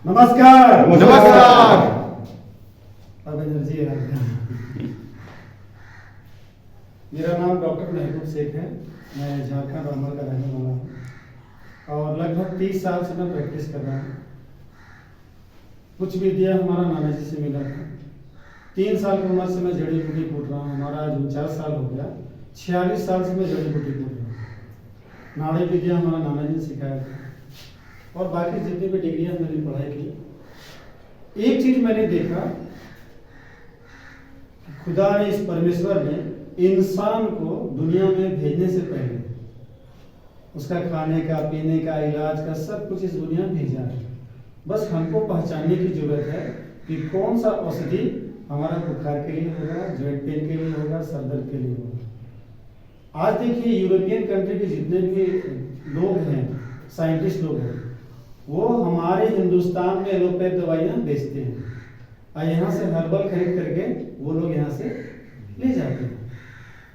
नमस्कार। नमस्कार। अब एनर्जी है। मेरा नाम डॉक्टर महबूब शेख है। मैं झारखंड रामगढ़ का रहने वाला हूँ और लगभग 30 साल से मैं प्रैक्टिस कर रहा हूँ। कुछ विद्या हमारा नाना जी से मिला था। 3 साल की उम्र से मैं जड़ी बूटी कूट रहा हूँ। हमारा आज 49 साल हो गया। 46 साल से मैं जड़ी बूटी कूट रहा हूँ। नाड़ी विद्या हमारा नाना जी ने सिखाया था और बाकी जितनी भी डिग्रियाँ मैंने पढ़ाई की। एक चीज मैंने देखा, खुदा ने, इस परमेश्वर ने इंसान को दुनिया में भेजने से पहले उसका खाने का, पीने का, इलाज का सब कुछ इस दुनिया में भेजा है। बस हमको पहचानने की जरूरत है कि कौन सा औषधि हमारा बुखार के लिए होगा, जॉइंट पेन के लिए होगा, सर दर्द के लिए होगा। आज देखिए यूरोपियन कंट्री के जितने भी लोग हैं, साइंटिस्ट लोग हैं, वो हमारे हिंदुस्तान में एलोपैथ दवाइयाँ बेचते हैं और यहाँ से हर्बल खरीद करके वो लोग यहाँ से ले जाते हैं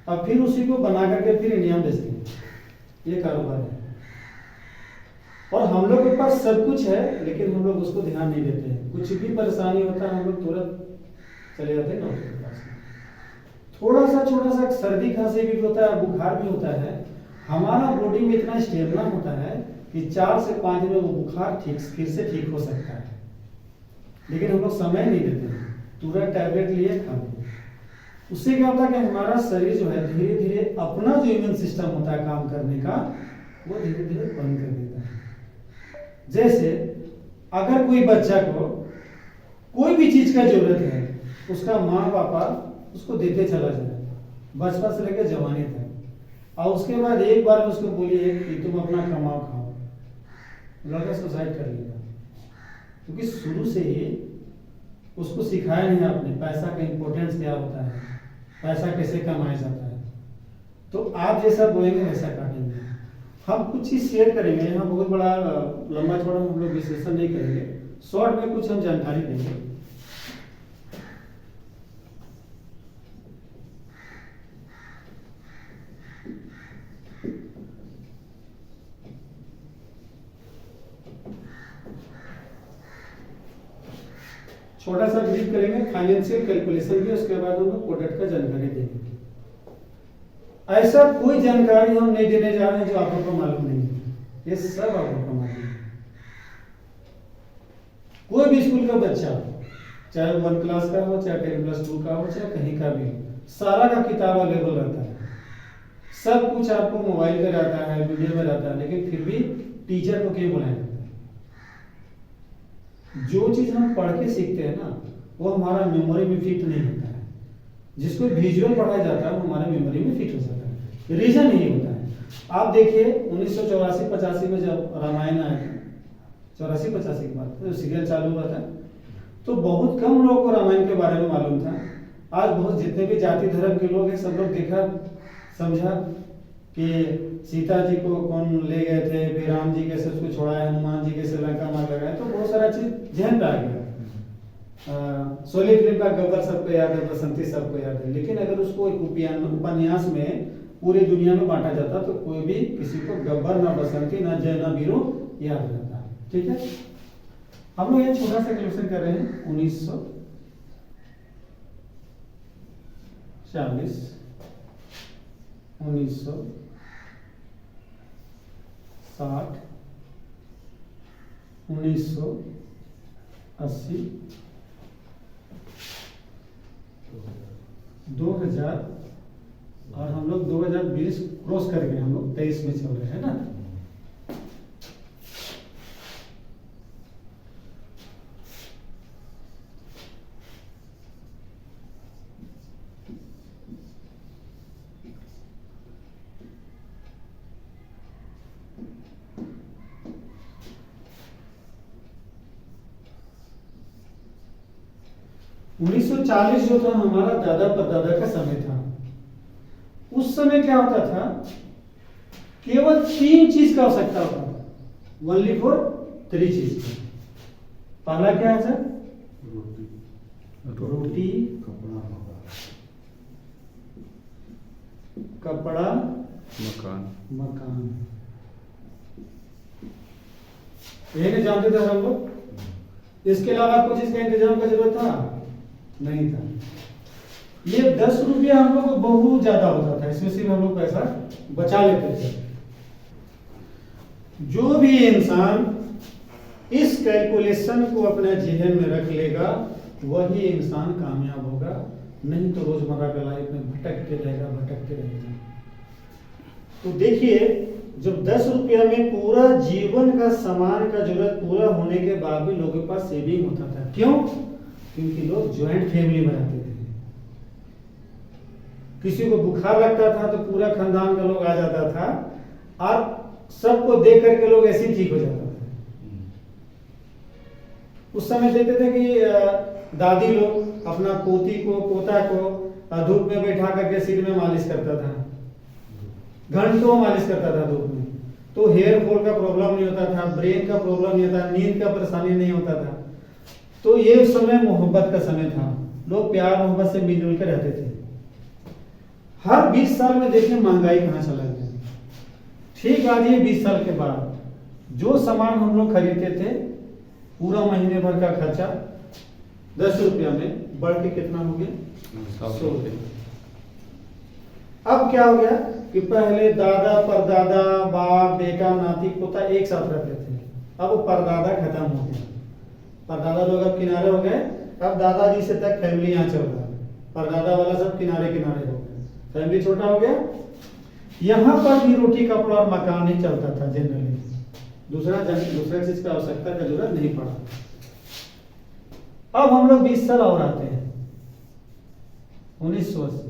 और फिर उसी को बना करके फिर इंडिया में बेचते हैं। ये कारोबार है और हम लोग के पास सब कुछ है, लेकिन हम लोग उसको ध्यान नहीं देते हैं। कुछ भी परेशानी होता है हम लोग तुरंत चले जाते हैं डॉक्टर के पास। थोड़ा सा सर्दी खांसी भी होता है, बुखार भी होता है, हमारा बॉडी में इतना स्टेमिना होता है कि 4 से 5 दिन में वो बुखार फिर से ठीक हो सकता है। लेकिन हम लोग समय नहीं देते हैं, तुरंत टैबलेट लिए खा लेते। उससे क्या होता है कि हमारा शरीर जो है धीरे धीरे अपना जो इम्यून सिस्टम होता है काम करने का, वो धीरे धीरे बंद कर देता है। जैसे अगर कोई बच्चा को कोई भी चीज का जरूरत है, उसका माँ पापा उसको देते चला जाए बचपन से लेकर जवानी तक, और उसके बाद एक बार उसको बोलिए कि तुम अपना कमाओ खाओ, लड़का सुसाइड कर लेगा। क्योंकि शुरू से ही उसको सिखाया नहीं आपने पैसा का इंपॉर्टेंस क्या होता है, पैसा कैसे कमाया जाता है। तो आप जैसा बोलेंगे वैसा काटेंगे। हम कुछ चीज शेयर करेंगे, यहाँ बहुत बड़ा लंबा चौड़ा हम लोग विश्लेषण नहीं करेंगे, शॉर्ट में कुछ हम जानकारी देंगे। छोटा सा ब्रीफ करेंगे, फाइनेंशियल कैलकुलेशन भी, उसके बाद हम लोग प्रोडक्ट का जानकारी देंगे। ऐसा कोई जानकारी हम नहीं देने जा रहे हैं जो आप लोगों को मालूम नहीं है, ये सब आप लोगों को मालूम है। कोई भी स्कूल का बच्चा, चाहे 1 क्लास का हो, चाहे 10+2 का हो, चाहे कहीं का भी हो, सारा का किताब अवेलेबल रहता है। सब कुछ आपको मोबाइल में रहता है, वीडियो में रहता है, लेकिन फिर भी टीचर को क्यों बुलाया जाता है? जो चीज हम पढ़ के सीखते हैं ना, वो हमारा मेमोरी में फिट नहीं होता है। जिसको विजुअल पढ़ाया जाता है वो हमारे मेमोरी में फिट हो जाता है। रीजन यही होता है। आप देखिए 1984-85 में जब रामायण आया था, 84-85 की बात, तो सीरियल चालू हुआ था, तो बहुत कम लोगों को रामायण के बारे में मालूम था। आज बहुत जितने भी जाति धर्म के लोग हैं, सब लोग देखा समझा कि सीता जी को कौन ले गए थे, फिर राम जी कैसे उसको छोड़ाया, हनुमान जी कैसे लंका मार लगाया, तो बहुत सारा चीज जहन पे आ गया। शोले फिल्म का गब्बर सबको याद है, बसंती सबको याद है, लेकिन अगर उसको एक उपन्यास में पूरी दुनिया में बांटा जाता तो कोई भी किसी को गब्बर ना बसंती ना जय ना वीरू याद रहता। ठीक है, हम लोग ये छोटा सा कैलकुलेशन कर रहे हैं। 1940, 1960, 1980, 2000 और हम लोग 2020 क्रॉस करके हम लोग 23 में चल रहे हैं ना। उन्नीस 1940 जो था हमारा दादा परदादा का समय था। उस समय क्या होता था, केवल 3 चीज का आवश्यकता होता था, ओनली फॉर 3 चीज। पहला क्या है सर? रोटी, कपड़ा, मकान। ये नहीं जानते थे हम लोग। इसके अलावा कुछ इसका इंतजाम का जरूरत था? नहीं था। ये 10 रुपया हम लोग को बहुत ज्यादा होता था, इसमें सिर्फ हम लोग पैसा बचा लेते थे। जो भी इंसान इस कैलकुलेशन को अपने जेहन में रख लेगा वही इंसान कामयाब होगा, नहीं तो रोजमर्रा का लाइफ में भटकते रहेगा। तो देखिए, जब 10 रुपया में पूरा जीवन का सामान का जरूरत पूरा होने के बाद भी लोगों के पास सेविंग होता था। क्यों? क्योंकि लोग ज्वाइंट फैमिली में रहते थे। किसी को बुखार लगता था तो पूरा खानदान का लोग आ जाता था और सबको देख करके लोग ऐसे ही ठीक हो जाता था। उस समय देखते थे कि दादी लोग अपना पोती को पोता को धूप में बैठा करके सिर में मालिश करता था, घंटों मालिश करता था धूप में, तो हेयर फॉल का प्रॉब्लम नहीं होता था, ब्रेन का प्रॉब्लम नहीं होता, नींद का परेशानी नहीं होता था। तो ये समय मोहब्बत का समय था, लोग प्यार मोहब्बत से मिलजुल के रहते थे। हर 20 साल में देखिए महंगाई कहाँ चला गया। ठीक आज ये 20 साल के बाद जो सामान हम लोग खरीदते थे पूरा महीने भर का खर्चा 10 रुपया में बढ़ के कितना हो गया? 100 रुपये। अब क्या हो गया कि पहले दादा परदादा बाप बेटा नाती पोता एक साथ रहते थे, अब परदादा खत्म हो गया, परदादा लोग अब किनारे हो गए, अब दादाजी से तक फैमिली यहाँ चल रहा है, परदादा वाला सब किनारे किनारे हो गए, फैमिली छोटा हो गया। यहाँ पर भी रोटी कपड़ा और मकान नहीं चलता था जनरली, दूसरा चीज का आवश्यकता का जरूरत नहीं पड़ा। अब हम लोग 20 साल और आते हैं 1980।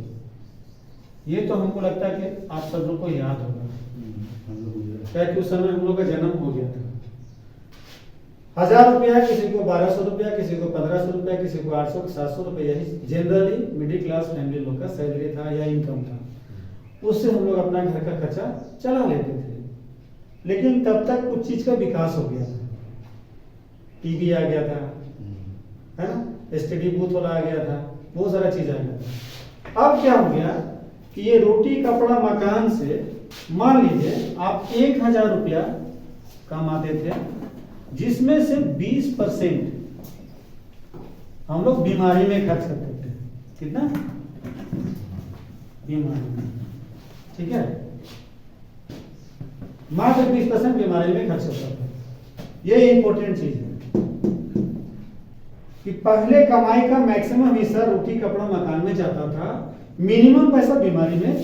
ये तो हमको लगता है कि आप सब लोग को याद होगा, क्या कि उस समय हम लोग का जन्म हो गया था। 1000 रुपया, किसी को 1200 रुपया, किसी को 1500 रुपया, किसी को 800 700 रुपया, यही जनरली मिडिल क्लास फैमिली लोग का सैलरी था या इनकम था। उससे हम लोग अपना घर का खर्चा चला लेते थे। लेकिन तब तक कुछ चीज का विकास हो गया था, टीवी आ गया था, है ना, एसटीडी बूथ वाला आ गया था, बहुत सारा चीज आ गया था। अब क्या हो गया कि ये रोटी कपड़ा मकान से मान लीजिए आप 1000 रुपया कमाते थे, जिसमें से 20% हम लोग बीमारी में खर्च करते थे। कितना? बीमारी में, ठीक है, मात्र 20% बीमारी में खर्च होता था। ये इंपॉर्टेंट चीज है कि पहले कमाई का मैक्सिमम हिस्सा रोटी कपड़ा मकान में जाता था, मिनिमम पैसा बीमारी में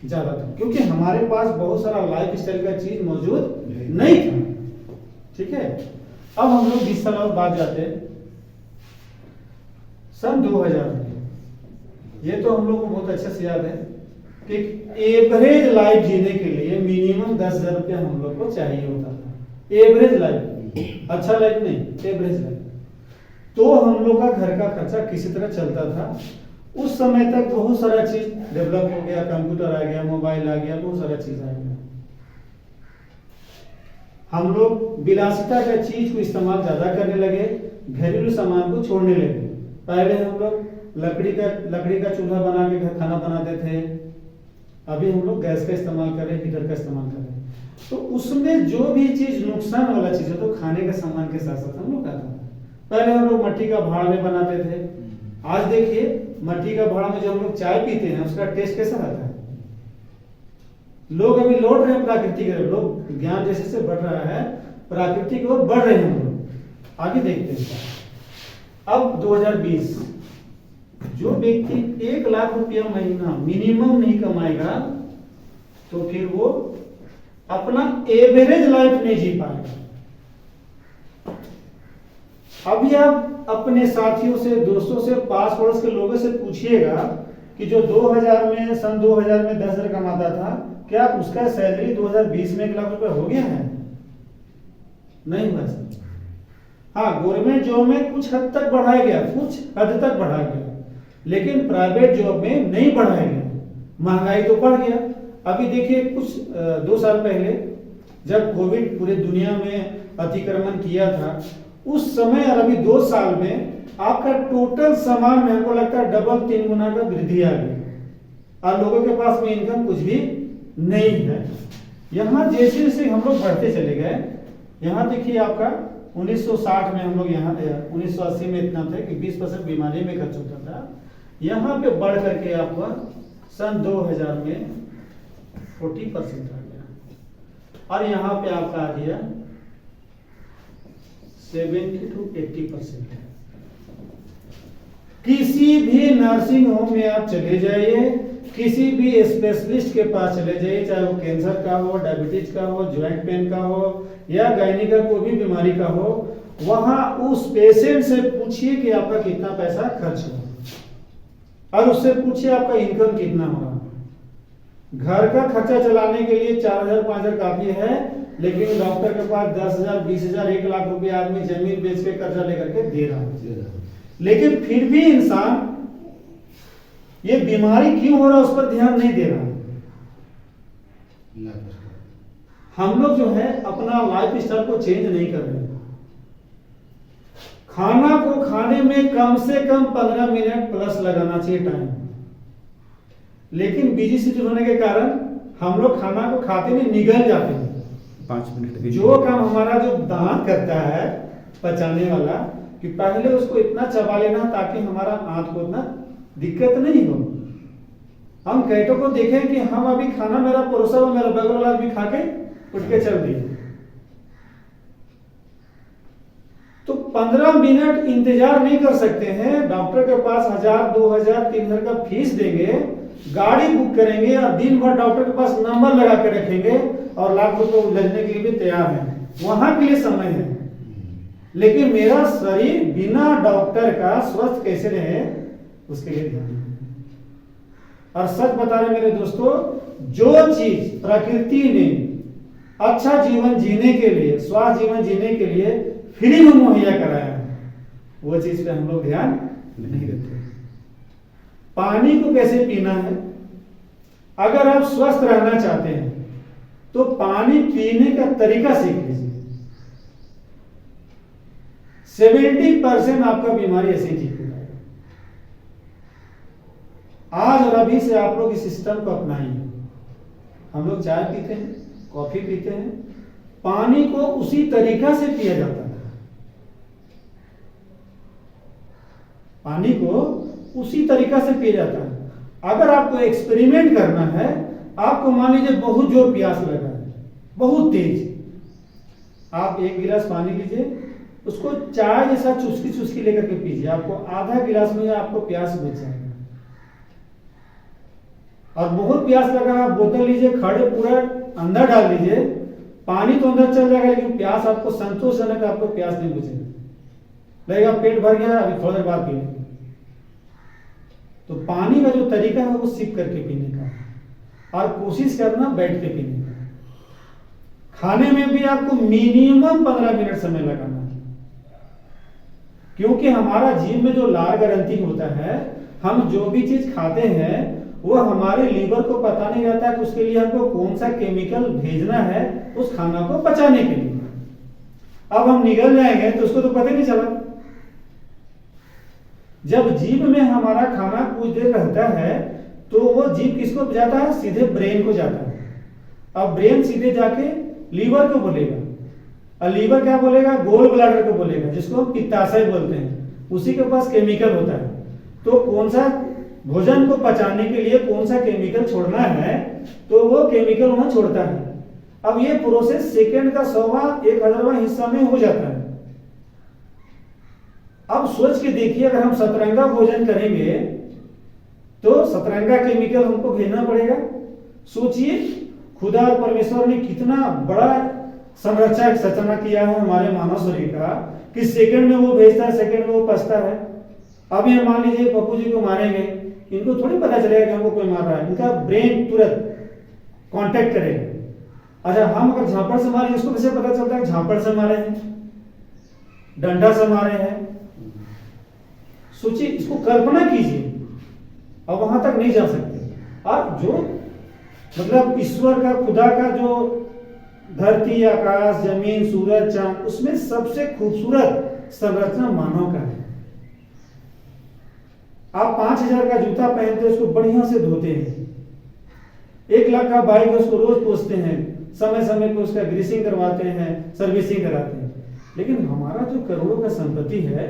जाता था, क्योंकि हमारे पास बहुत सारा लाइफ स्टाइल का चीज मौजूद नहीं था। ठीक है, अब हम लोग 20 साल और बाद जाते हैं सन 2000 में। ये तो हम लोग को बहुत अच्छे से याद है कि एवरेज लाइफ जीने के लिए मिनिमम 10,000 रुपया हम लोग को चाहिए होता था। एवरेज लाइफ, अच्छा लाइफ नहीं, एवरेज लाइफ। तो हम लोग का घर का खर्चा किसी तरह चलता था। उस समय तक बहुत सारा चीज डेवलप हो गया, कंप्यूटर आ गया, मोबाइल आ गया, बहुत सारा चीज आ गया। हम लोग विलासिता का चीज को इस्तेमाल ज्यादा करने लगे, घरेलू सामान को छोड़ने लगे। पहले हम लोग लकड़ी का चूल्हा बना के खाना बनाते थे, अभी हम लोग गैस का इस्तेमाल कर रहे हैं, हीटर का इस्तेमाल कर रहे हैं। तो उसमें जो भी चीज नुकसान वाला चीज है तो खाने का सामान के साथ साथ हम लोग खाता था। पहले हम लोग मट्टी का भाड़ा में बनाते थे, आज देखिए मट्टी का भाड़ा में जो हम लोग चाय पीते हैं उसका टेस्ट कैसा रहता है। लोग अभी लौट रहे हैं प्रकृति की तरफ, लोग ज्ञान जैसे से बढ़ रहा है, प्रकृति की ओर बढ़ रहे हैं हम लोग। आगे देखते हैं। अब 2020, जो व्यक्ति 1 लाख रुपया महीना मिनिमम नहीं कमाएगा तो फिर वो अपना एवरेज लाइफ नहीं जी पाएगा। अभी आप अपने साथियों से, दोस्तों से, पास पड़ोस के लोगों से पूछिएगा कि जो 2000 में सन 2000 में 10,000 कमाता था, क्या उसका सैलरी 2020 में 1 लाख रुपए हो गया है? नहीं हुआ सर। हाँ, गवर्नमेंट जॉब में कुछ हद तक बढ़ाया गया, कुछ हद तक बढ़ाया गया, लेकिन प्राइवेट जॉब में नहीं बढ़ाया गया। महंगाई तो बढ़ गया। अभी देखिए कुछ 2 साल पहले जब कोविड पूरे दुनिया में अतिक्रमण किया था, उस समय और अभी 2 साल में आपका टोटल सामान में हमको लगता है डबल 3 गुना का वृद्धि आ गई, और लोगों के पास में इनकम कुछ भी नहीं है। यहाँ जैसे जैसे हम लोग बढ़ते चले गए, यहाँ देखिए आपका 1960 में हम लोग यहाँ 1980 में इतना थे कि 20% बीमारी में खर्च होता था, यहाँ पे बढ़ करके आपका सन 2000 में 40% आ गया, और यहाँ पे आपका आ गया 70 to 80%। किसी भी नर्सिंग होम में आप चले जाइए, किसी भी स्पेशलिस्ट के पास चले जाइए, चाहे वो कैंसर का हो, डायबिटीज का हो, ज्वाइंट पेन का हो, या गायनी का कोई भी बीमारी का हो, वहां उस पेशेंट से पूछिए कि आपका कितना पैसा खर्च हुआ, और उससे पूछिए आपका इनकम कितना हुआ। घर का खर्चा चलाने के लिए 4000 5000 काफी है, लेकिन डॉक्टर के पास 10,000 20,000 1 लाख रुपए आदमी जमीन बेच के कर्जा लेकर के दे रहा है, लेकिन फिर भी इंसान ये बीमारी क्यों हो रहा है उस पर ध्यान नहीं दे रहा। हम लोग जो है अपना लाइफ स्टाइल को चेंज नहीं कर रहे। खाना को खाने में कम से कम 15 मिनट प्लस लगाना चाहिए टाइम, लेकिन बिजी शेड्यूल होने के कारण हम लोग खाना को खाते में निगल जाते हैं। 5 मिनट जो काम हमारा जो दांत करता है पचाने वाला, कि पहले उसको इतना चबा लेना ताकि हमारा आंत को इतना दिक्कत नहीं हो। हम कैटो को देखें कि हम अभी खाना मेरा परोसा हुआ, मेरा बगल वाला भी खा के उठ के चल दिए, तो 15 मिनट इंतजार नहीं कर सकते हैं। डॉक्टर के पास 1000 2000 3000 का फीस देंगे, गाड़ी बुक करेंगे, और दिन भर डॉक्टर के पास नंबर लगा के रखेंगे, और लाख रुपए उलझने के लिए भी तैयार हैं, वहां के लिए समय है। लेकिन मेरा शरीर बिना डॉक्टर का स्वस्थ कैसे रहे उसके लिए ध्यान है। और सच बता रहे मेरे दोस्तों, जो चीज प्रकृति ने अच्छा जीवन जीने के लिए, स्वास्थ्य जीवन जीने के लिए फ्री में मुहैया कराया है, वो चीज पे हम लोग ध्यान नहीं देते। पानी को कैसे पीना है, अगर आप स्वस्थ रहना चाहते हैं तो पानी पीने का तरीका सीख लीजिए। 70% आपका बीमारी ऐसे ठीक हो जाएगा। आज और अभी से आप लोग इस सिस्टम को अपनाइए। हम लोग चाय पीते हैं, कॉफी पीते हैं, पानी को उसी तरीका से पिया जाता है। पानी को उसी तरीका से पिया जाता है। अगर आपको एक्सपेरिमेंट करना है, आपको मान लीजिए बहुत जोर प्यास लगा है, बहुत तेज, आप 1 गिलास पानी लीजिए, उसको चाय जैसा चुस्की चुस्की लेकर के पीजिए, आपको आधा गिलास में आपको प्यास बुझ जाएगा। और बहुत प्यास लगा, आप बोतल लीजिए, खड़े पूरा अंदर डाल लीजिए, पानी तो अंदर चल जाएगा, लेकिन प्यास आपको संतोषजनक, आपको प्यास नहीं बुझेगा, लगेगा पेट भर गया, अभी थोड़ी देर बाद पीने। तो पानी का जो तरीका है वो सिप करके पीने का, और कोशिश करना बैठ के पीने का। खाने में भी आपको मिनिमम 15 मिनट समय लगाना है, क्योंकि हमारा जीव में जो लार ग्रंथि होता है, हम जो भी चीज खाते हैं वो हमारे लीवर को पता नहीं रहता कि उसके लिए हमको कौन सा केमिकल भेजना है उस खाना को पचाने के लिए। अब हम निगल जाएंगे तो उसको तो पता नहीं चला। जब जीभ में हमारा खाना कुछ देर रहता है तो वो जीभ किसको जाता है, सीधे ब्रेन को जाता है। अब ब्रेन सीधे जाके लीवर को बोलेगा, और लीवर क्या बोलेगा, गोल ब्लैडर को बोलेगा, जिसको हम पित्ताशय बोलते हैं। उसी के पास केमिकल होता है, तो कौन सा भोजन को पचाने के लिए कौन सा केमिकल छोड़ना है, तो वो केमिकल वहां छोड़ता है। अब ये प्रोसेस सेकंड का 100वां 1000वां हिस्सा में हो जाता है। अब सोच के देखिए, अगर हम सतरंगा भोजन करेंगे तो सतरंगा केमिकल हमको भेजना पड़ेगा। सोचिए, खुदा और परमेश्वर ने कितना बड़ा संरचना रचना किया है हमारे मानव शरीर का, कि सेकंड में वो भेजता है, सेकंड में वो पचता है। अब ये मान लीजिए पप्पू जी को मारेंगे, इनको थोड़ी पता चलेगा कि हमको कोई मार रहा है, इनका ब्रेन तुरंत कांटेक्ट करेगा। अच्छा, हम अगर झापड़ से मारे, इसको कैसे पता चलता है झापड़ से मारे हैं, डंडा से मारे हैं? सोचिए, इसको कल्पना कीजिए, अब वहां तक नहीं जा सकते। और जो मतलब ईश्वर का, खुदा का जो धरती, आकाश, जमीन, सूरज, चांद, उसमें सबसे खूबसूरत संरचना मानव का है। आप 5000 का जूता पहनते हैं, उसको बढ़िया से धोते हैं। 1 लाख का बाइक है, उसको रोज पोंछते हैं, समय समय पे उसका ग्रीसिंग करवाते हैं, सर्विसिंग कराते हैं। लेकिन हमारा जो करोड़ों का संपत्ति है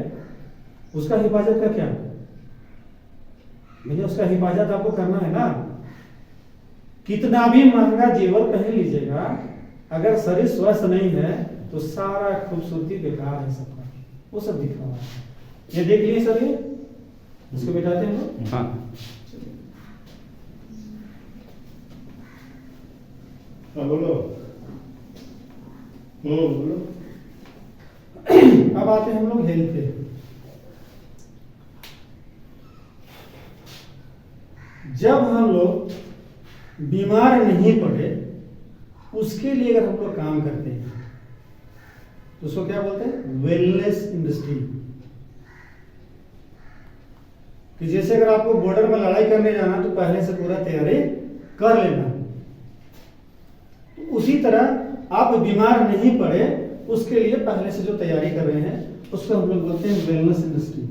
उसका हिफाजत का क्या? भैया उसका हिफाजत आपको करना है ना। कितना भी महंगा जेवर पहन लीजिएगा, अगर शरीर स्वस्थ नहीं है तो सारा खूबसूरती बेकार है सबका, वो सब दिखावा है। ये देख लिए सर, ये इसको बैठाते हैं लोग। हाँ बोलो। बोलो। अब आते हैं हम लोग हेल्थ पे। जब हम लोग बीमार नहीं पड़े उसके लिए अगर हम लोग काम करते हैं तो उसको क्या बोलते हैं? Wellness industry. कि जैसे अगर आपको बॉर्डर में लड़ाई करने जाना तो पहले से पूरा तैयारी कर लेना, तो उसी तरह आप बीमार नहीं पड़े उसके लिए पहले से जो तैयारी कर रहे हैं उसको हम लोग बोलते हैं wellness industry.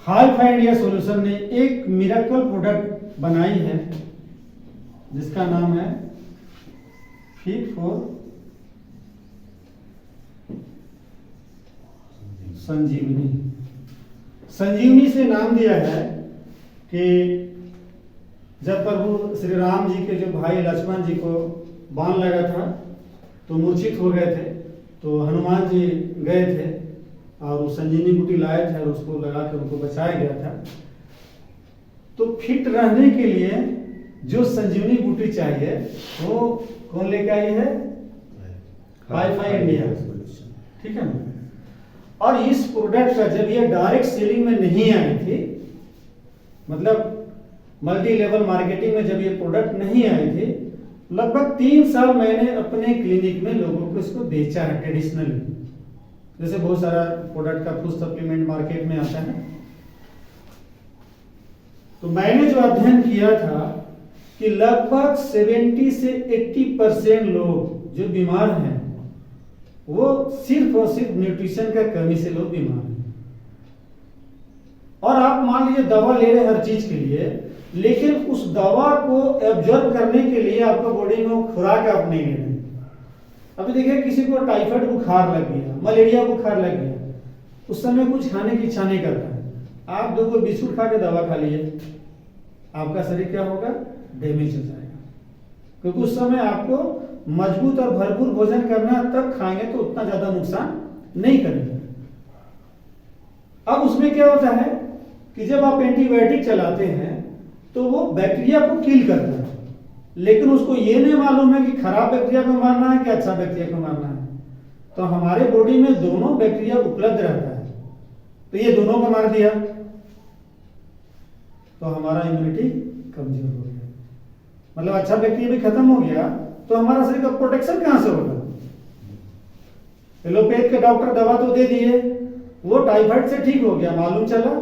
Hi fi India solution ने एक मिरेकल प्रोडक्ट बनाई है जिसका नाम है फिट फॉर संजीवनी। संजीवनी से नाम दिया है कि जब प्रभु श्री राम जी के जो भाई लक्ष्मण जी को बाण लगा था तो मूर्छित हो गए थे, तो हनुमान जी गए थे और वो संजीवनी बूटी लाए थे और उसको लगा कर उनको बचाया गया था। तो फिट रहने के लिए जो संजीवनी बूटी चाहिए वो कौन लेके आई है? हाई-फाई इंडिया, ठीक है ना। और इस प्रोडक्ट का जब ये डायरेक्ट सेलिंग में नहीं आई थी, मतलब मल्टी लेवल मार्केटिंग में जब ये प्रोडक्ट नहीं आई थी, लगभग 3 साल मैंने अपने क्लिनिक में लोगों को इसको बेचा है ट्रेडिशनली। जैसे बहुत सारा प्रोडक्ट का फूड सप्लीमेंट मार्केट में आता है, तो मैंने जो अध्ययन किया था कि लगभग 70 से 80% लोग जो बीमार हैं वो सिर्फ और सिर्फ न्यूट्रिशन का कमी से लोग बीमार हैं। और आप मान लीजिए दवा ले रहे हैं हर चीज के लिए, लेकिन उस दवा को एब्जॉर्ब करने के लिए आपको बॉडी में वो खुराक आप नहीं ले रहे। अभी देखिए किसी को टाइफाइड बुखार लग गया, मलेरिया बुखार लग गया, उस समय कुछ खाने की इच्छा नहीं करता है, आप 2 बिस्कुट खा के दवा खा लिए, आपका शरीर क्या होगा? डैमेज हो जाएगा। क्योंकि उस समय आपको मजबूत और भरपूर भोजन करना, तब खाएंगे तो उतना ज्यादा नुकसान नहीं करेगा। अब उसमें क्या होता है कि जब आप एंटीबायोटिक चलाते हैं तो वो बैक्टीरिया को किल करता है, लेकिन उसको ये नहीं मालूम है कि खराब बैक्टीरिया को मारना है कि अच्छा बैक्टीरिया को मारना है। तो हमारे बॉडी में दोनों बैक्टीरिया उपलब्ध रहता है, तो ये दोनों को मार दिया तो हमारा इम्यूनिटी कमजोर हो गया, मतलब अच्छा बैक्टीरिया भी खत्म हो गया तो हमारा शरीर का प्रोटेक्शन कहां से होगा? एलोपैथ के डॉक्टर दवा तो दे दिए, वो टाइफाइड से ठीक हो गया, मालूम चला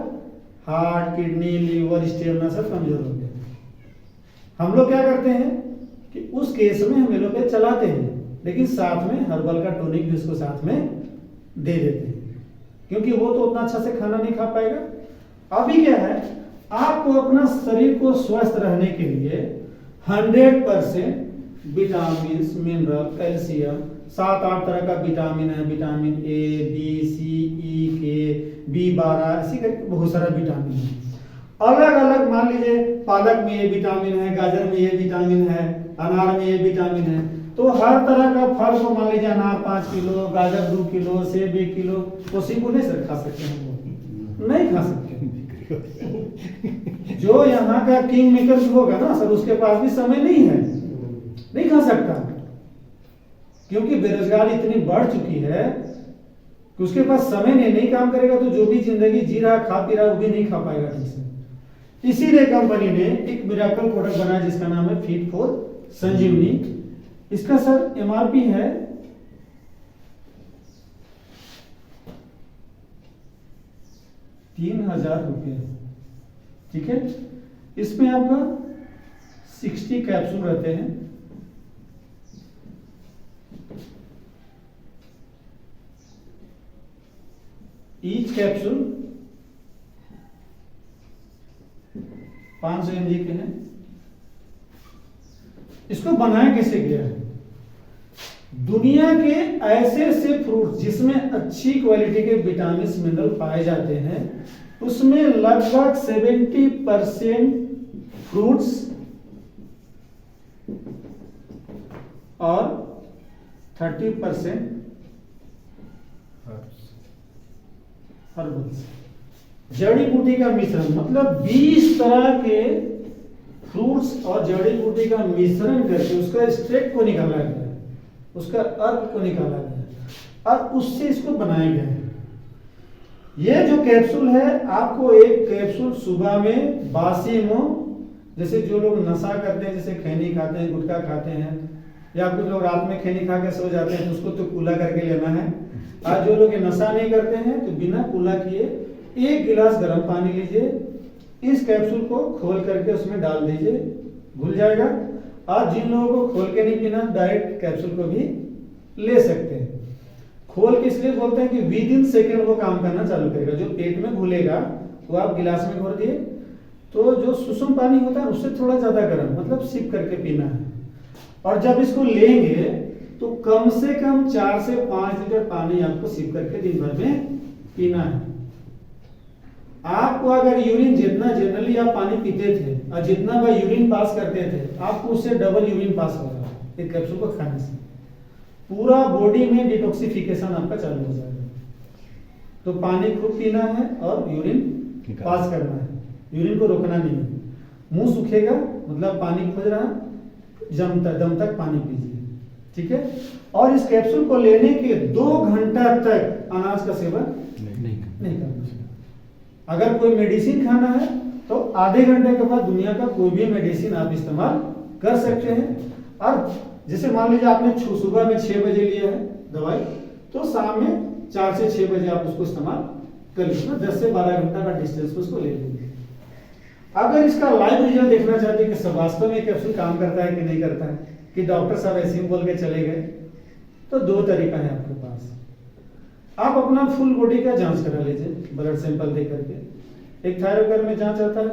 हार्ट, किडनी, लीवर, स्टेमिना सब कमजोर हो गया। हम लोग क्या करते हैं कि उस केस में हम एलोपैथ चलाते हैं, लेकिन साथ में हर्बल का टॉनिक भी उसको साथ में दे देते हैं, क्योंकि वो तो उतना अच्छा से खाना नहीं खा पाएगा। अभी क्या है, आपको अपना शरीर को स्वस्थ रहने के लिए 100% विटामिन, मिनरल, कैल्शियम, 7-8 तरह का विटामिन है, विटामिन ए, बी, सी, ई, के, B12, ऐसी करके बहुत सारा विटामिन है। अलग अलग मान लीजिए पालक में ये विटामिन है, गाजर में ये विटामिन है, अनार में ये विटामिन है, तो हर तरह का फल को मान लीजिए अनार 5 किलो, गाजर 2 किलो, सेब 1 किलो, तो उसी को नहीं सर खा सकते हम लोग, नहीं खा सकते। जो यहाँ का किंग मेकर होगा ना सर, उसके पास भी समय नहीं है, नहीं खा सकता, क्योंकि बेरोजगारी इतनी बढ़ चुकी है कि उसके पास समय नहीं काम करेगा तो जो भी जिंदगी जी रहा, खा पी रहा, वो भी नहीं खा पाएगा ठीक से। इसीलिए कंपनी ने एक मिरेकल प्रोडक्ट बनाया जिसका नाम है फिट फॉर संजीवनी। इसका सर एमआरपी है 3,000 रुपये, ठीक है। इसमें आपका 60 कैप्सूल रहते हैं, ईच कैप्सूल 500 mg के हैं। इसको बनाया कैसे गया है? दुनिया के ऐसे ऐसे फ्रूट जिसमें अच्छी क्वालिटी के विटामिन मिनरल पाए जाते हैं, उसमें लगभग 70% फ्रूट्स और 30% हर्बल्स, जड़ी बूटी का मिश्रण। मतलब 20 तरह के फ्रूट्स और जड़ी बूटी का मिश्रण करके उसका स्ट्रेक को निकाला गया, उसका अर्क को निकाला गया और उससे इसको बनाया गया है। ये जो कैप्सूल है, आपको एक कैप्सूल सुबह में बासी मुंह, जैसे जो लोग नशा करते हैं, जैसे खैनी खाते हैं, गुटखा खाते हैं, या कुछ लोग रात में खैनी खा के सो जाते हैं, तो उसको तो कूला करके लेना है। आज जो लोग नशा नहीं करते हैं, तो बिना कूला किए 1 गिलास गर्म पानी लीजिए, इस कैप्सूल को खोल करके उसमें डाल दीजिए, घुल जाएगा। और जिन लोगों को खोल के नहीं पीना, डायरेक्ट कैप्सूल को भी ले सकते हैं। खोल के इसलिए बोलते हैं कि विदिन सेकेंड वो काम करना चालू करेगा। जो पेट में घुलेगा वो आप गिलास में घोर दिए, तो जो सुसुम पानी होता है उससे थोड़ा ज्यादा गर्म, मतलब सिप करके पीना है। और जब इसको लेंगे तो कम से कम 4 से 5 लीटर पानी आपको सिप करके दिन भर में पीना है। आपको अगर यूरिन जितना जनरली आप पानी पीते थे और जितना वह यूरिन पास करते थे, आपको उससे डबल यूरिन पास होगा एक कैप्सूल को खाने से। पूरा बॉडी में डिटॉक्सिफिकेशन आपका चालू हो जाएगा। तो पानी खूब पीना है और यूरिन पास करना है, यूरिन को रोकना नहीं है। मुंह सूखेगा मतलब पानी खोज रहा, दम तक पानी पीजिए, ठीक है। और इस कैप्सूल को लेने के 2 घंटा तक अनाज का सेवन नहीं करना। अगर कोई मेडिसिन खाना है तो आधे घंटे के बाद दुनिया का कोई भी मेडिसिन आप इस्तेमाल कर सकते हैं। और जैसे मान लीजिए आपने सुबह में 6 बजे लिया है दवाई, तो शाम में 4 से 6 बजे आप उसको इस्तेमाल कर लीजिए। 10 से 12 घंटा का डिस्टेंस उसको ले लीजिए। अगर इसका लाइव रिजल्ट देखना चाहते हैं कि वास्तव में कैप्सूल काम करता है कि नहीं करता है, कि डॉक्टर साहब ऐसे ही बोल के चले गए, तो 2 तरीका है आपके पास। आप अपना फुल बॉडी का जांच करा लीजिए, ब्लड सैंपल दे करके। एक थायरोइड में जांच आता है,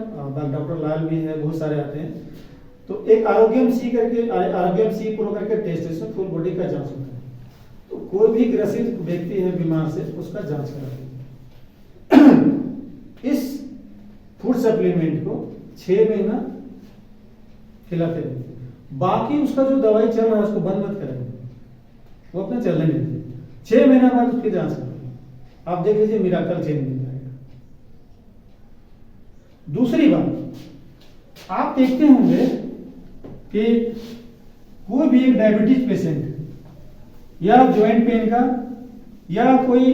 डॉक्टर लाल भी है, बहुत सारे आते हैं। तो एक आरोग्यम सी करके, आरोग्यम सी प्रो करके टेस्ट, इसमें फुल बॉडी का जांच होता है। तो कोई भी ग्रसित व्यक्ति है बीमार से, उसका जांच करा लीजिए। इस फूड सप्लीमेंट को 6 महीना खिलाते रहिए। बाकी उसका जो दवाई चल रहा है उसको बंद मत करेंगे, वो अपने चलने देते। 6 महीना बाद उसकी जांच करेंगे, आप देख लीजिए मिराकल चेंज मिल जाएगा। दूसरी बात, आप देखते होंगे कि कोई भी एक डायबिटीज पेशेंट या जॉइंट पेन का या कोई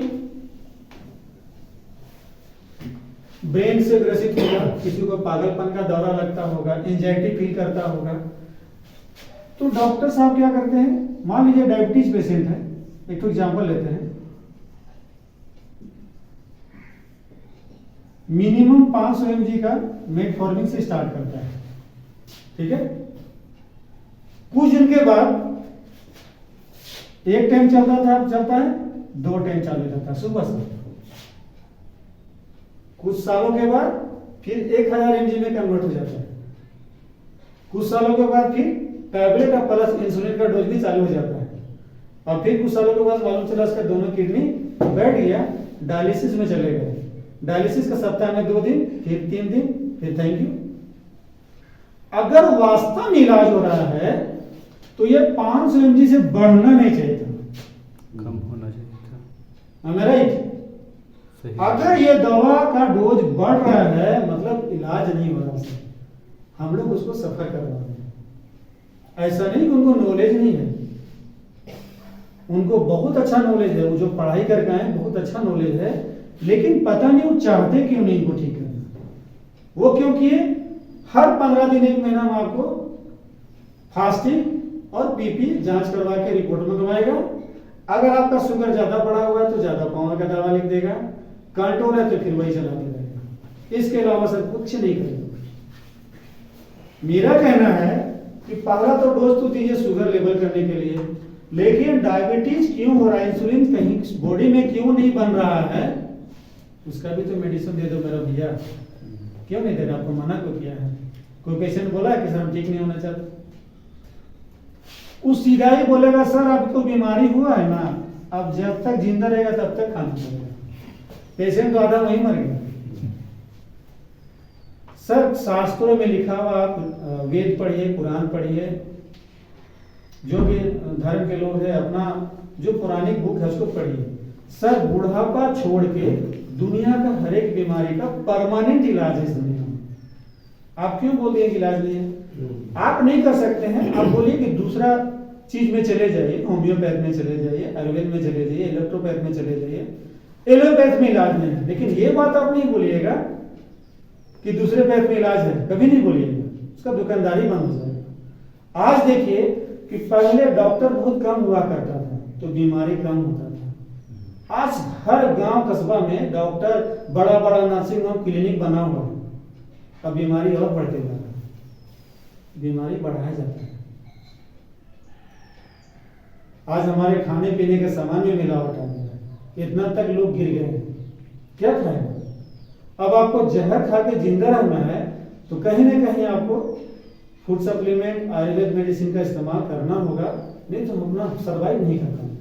ब्रेन से ग्रसित होगा, किसी को पागलपन का दौरा लगता होगा, एंजाइटी फील करता होगा, तो डॉक्टर साहब क्या करते हैं, मान लीजिए डायबिटीज पेशेंट है, एक तो एग्जाम्पल लेते हैं, मिनिमम 500 mg का मेटफॉर्मिन से स्टार्ट करता है, ठीक है। कुछ दिन के बाद एक टाइम चलता है, 2 टाइम चालू जाता है सुबह से। कुछ सालों के बाद फिर 1000 mg में कन्वर्ट हो जाता है। कुछ सालों के बाद फिर टैबलेट और प्लस इंसुलिन का डोज भी चालू हो जाता है। और फिर कुछ सालों के बाद मालूम चला उसका दोनों किडनी बैठ गया, डायलिसिस में चले गए। डायलिसिस का सप्ताह में 2 दिन, फिर 3 दिन, फिर थैंक यू। अगर वास्तव में इलाज हो रहा है तो ये 500 mg से बढ़ना नहीं चाहिए था, कम होना चाहिए था। am I right? अगर ये दवा का डोज बढ़ रहा है मतलब इलाज नहीं हो रहा है, हम लोग उसको सफर कर रहे हैं। ऐसा नहीं कि उनको नॉलेज नहीं है, उनको बहुत अच्छा नॉलेज है, वो जो पढ़ाई कर गए हैं बहुत अच्छा नॉलेज है, लेकिन पता नहीं वो चाहते क्यों नहीं इनको ठीक करना। वो क्यों किए, हर 15 दिन 1 महीना में आपको फास्टिंग और पीपी जांच करवा के रिपोर्ट मंगवाएगा। अगर आपका शुगर ज्यादा बढ़ा हुआ है तो ज्यादा पावर का दवा लिख देगा, कंट्रोल है तो फिर वही चलाते रहेगा, इसके अलावा सर कुछ नहीं करेगा। मेरा कहना है कि पहला तो डोज तो दीजिए शुगर लेवल करने के लिए, लेकिन डायबिटीज क्यों हो रहा है, इंसुलिन कहीं बॉडी में क्यों नहीं बन रहा है, उसका भी तो मेडिसिन दे दो मेरा भैया। क्यों नहीं दे रहे? आपको मना क्यों किया है? कोई पेशेंट बोला है कि सर हम ठीक नहीं होना चाहते? उस सीधा ही बोलेगा सर आपको बीमारी हुआ है ना, अब जब तक जिंदा रहेगा तब तक खाना पड़ेगा। पेशेंट तो आधा वहीं मर गया। सर शास्त्रों में लिखा हुआ, आप वेद पढ़िए, कुरान पढ़िए, जो भी धर्म के लोग हैं अपना जो पौराणिक बुक है उसको पढ़िए। सर बुढ़ापा छोड़ के दुनिया का हर एक बीमारी का परमानेंट इलाज है इस दुनिया में। आप क्यों बोल दिए कि इलाज नहीं है? आप नहीं कर सकते हैं, आप बोलिए कि दूसरा चीज में चले जाइए, होम्योपैथ में चले जाइए, आयुर्वेद में चले जाइए, इलेक्ट्रोपैथ में चले जाइए, एलोपैथ में इलाज नहीं है। लेकिन ये बात आप नहीं बोलिएगा कि दूसरे पैथ में इलाज है, कभी नहीं बोलिएगा, उसका दुकानदारी बंद हो जाएगा। आज देखिए कि पहले डॉक्टर बहुत कम हुआ करता था तो बीमारी कम होता था। आज हर गांव कस्बा में डॉक्टर, बड़ा बड़ा नर्सिंग होम, क्लिनिक बना हुआ है। अब बीमारी और बढ़ते जा रहा है, बीमारी बढ़ाया जाता है। आज हमारे खाने पीने के सामान में मिलावट आ गया है, इतना तक लोग गिर गए हैं। क्या खाएंगे? अब आपको जहर खा के जिंदा रहना है तो कहीं ना कहीं आपको फूड सप्लीमेंट, आयुर्वेद मेडिसिन का इस्तेमाल करना होगा, नहीं तो हम अपना सर्वाइव नहीं कर पाएंगे।